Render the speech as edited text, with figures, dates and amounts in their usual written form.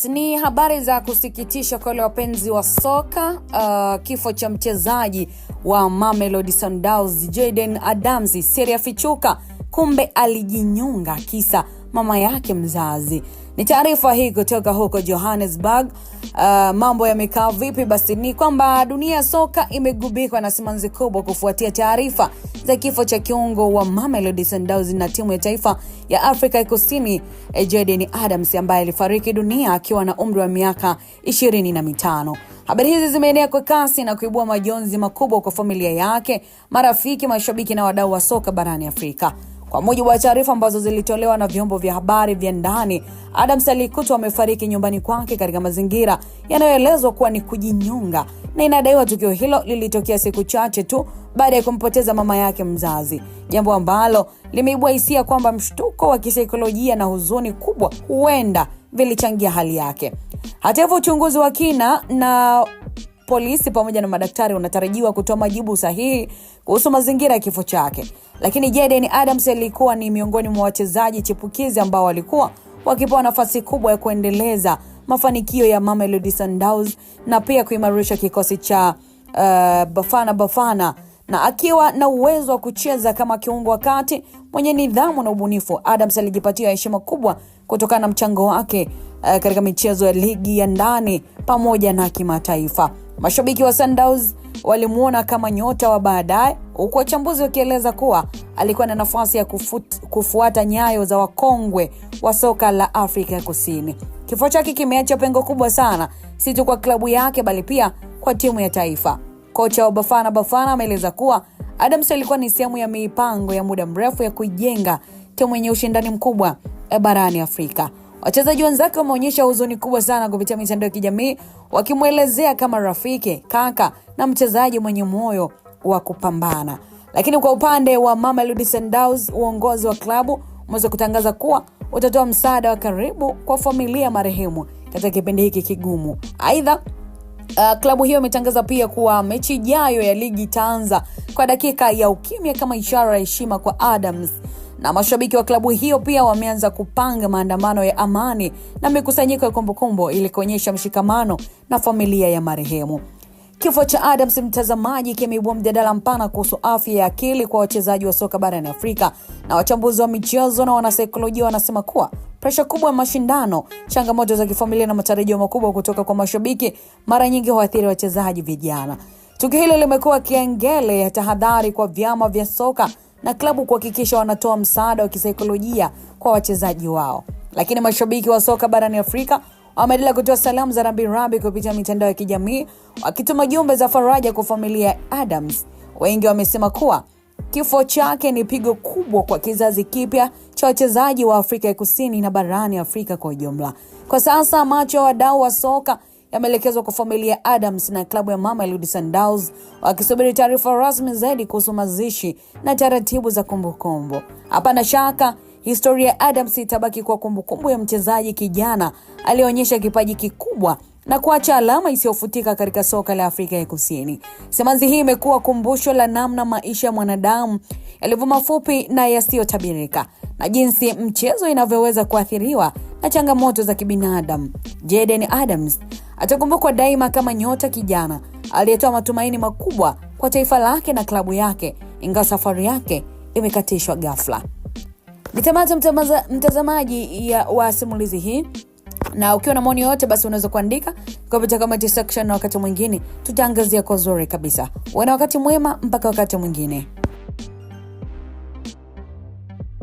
Ni habari za kusikitisha kwa wale wapenzi wa soka. Kifo cha mchezaji wa Mamelodi Sundowns Jayden Adams siri yafichuka, kumbe alijinyonga kisa mama yake mzazi. Ni taarifa hii kutoka huko Johannesburg. Mambo yamekaa vipi? Basi ni kwamba dunia ya soka imegubikwa na simanzi kubwa kufuatia taarifa za kifo cha kiungo wa Mamelodi Sundowns na timu ya taifa ya Afrika ya Kusini Jayden Adams ambaye alifariki dunia akiwa na umri wa miaka 25. Habari hizi zimeenea kwa kasi na kuibua majonzi makubwa kwa familia yake, marafiki, mashabiki na wadau wa soka barani Afrika. Kwa mujibu wa taarifa ambazo zilitolewa na vyombo vya habari vya ndani, Adams alikutwa amefariki nyumbani kwake katika mazingira yanayoelezwa kuwa ni kujinyonga, na inadaiwa tukio hilo lilitokea siku chache tu baada ya kumpoteza mama yake mzazi, jambo ambalo limeibua hisia kwamba mshtuko wa kisaikolojia na huzuni kubwa huenda vilichangia hali yake. Hata hivyo, uchunguzi wa kina na polisi pamoja na madaktari unatarajiwa kutoa majibu sahihi kuhusu mazingira ya kifo chake. Lakini Jayden Adams alikuwa ni miongoni mwa wachezaji chipukizi ambao walikuwa wakipewa nafasi kubwa ya kuendeleza mafanikio ya Mamelodi Sundowns na pia kuimarisha kikosi cha Bafana, na akiwa na uwezo wa kucheza kama kiungo wa kati mwenye nidhamu na ubunifu. Adams alijipatia heshima kubwa kutokana na mchango wake katika michezo ya ligi ya ndani pamoja na kimataifa. Mashabiki wa Sundowns walimuona kama nyota wa baadaye, huku wachambuzi wakieleza kuwa alikuwa na nafasi ya kufuata nyayo za wakongwe wa soka la Afrika ya Kusini. Kifo chake kimeacha pengo kubwa sana, si tu kwa klabu yake bali pia kwa timu ya taifa. Kocha wa Bafana ameeleza kuwa Adams alikuwa ni sehemu ya mipango ya muda mrefu ya kujenga timu yenye ushindani mkubwa barani Afrika. Wachezaji wenzake wameonyesha huzuni kubwa sana kupitia mitandao ya kijamii, wakimuelezea kama rafiki, kaka na mchezaji mwenye moyo wa kupambana. Lakini kwa upande wa Mamelodi Sundowns, uongozi wa klabu umeweza kutangaza kuwa utatoa msaada wa karibu kwa familia marehemu katika kipindi hiki kigumu. Aidha, klabu hiyo imetangaza pia kuwa mechi ijayo ya ligi itaanza kwa dakika ya ukimya kama ishara ya heshima kwa Adams. Na mashabiki wa klabu hiyo pia wameanza kupanga maandamano ya amani na mikusanyiko ya kumbukumbu ili kuonyesha mshikamano na familia ya marehemu. Kifo cha Adams, mtazamaji, kimeibua mjadala mpana kuhusu afya ya akili kwa wachezaji wa soka barani Afrika, na wachambuzi wa michezo na wanasaikolojia wanasema kuwa presha kubwa ya mashindano, changamoto za kifamilia na matarajio makubwa kutoka kwa mashabiki mara nyingi huathiri wachezaji vijana. Tukio hilo limekuwa kengele ya tahadhari kwa vyama vya soka na klabu kuhakikisha wanatoa msaada wa kisaikolojia kwa wachezaji wao. Lakini mashabiki wa soka barani Afrika wameendelea kutoa salamu za rambirambi kupitia mitandao ya kijamii, wakituma jumbe za faraja kwa familia ya Adams. Wengi wamesema kuwa kifo chake ni pigo kubwa kwa kizazi kipya cha wachezaji wa Afrika ya Kusini na barani Afrika kwa ujumla. Kwa sasa macho ya wadau wa soka yameelekezwa kwa familia ya Adams na klabu ya Mamelodi Sundowns, wakisubiri taarifa rasmi zaidi kuhusu mazishi na taratibu za kumbukumbu. Hapana shaka historia ya Adams itabaki kwa kumbukumbu ya mchezaji kijana aliyeonyesha kipaji kikubwa na kuacha alama isiyofutika katika soka la Afrika ya Kusini. Simanzi hii imekuwa kumbusho la namna maisha ya mwanadamu yalivyo mafupi na yasiyotabirika, na jinsi mchezo inavyoweza kuathiriwa na changamoto za kibinadamu. Jayden Adams atakumbukwa daima kama nyota kijana aliyetoa matumaini makubwa kwa taifa lake na klabu yake, ingawa safari yake imekatishwa ghafla. Nitamata mtazamaji wa simulizi hii, na ukiwa na maoni yote basi unaweza kuandika kupitia comment section, na wakati mwingine tutaangazia kwa uzuri kabisa. Uwe na wakati mwema mpaka wakati mwingine.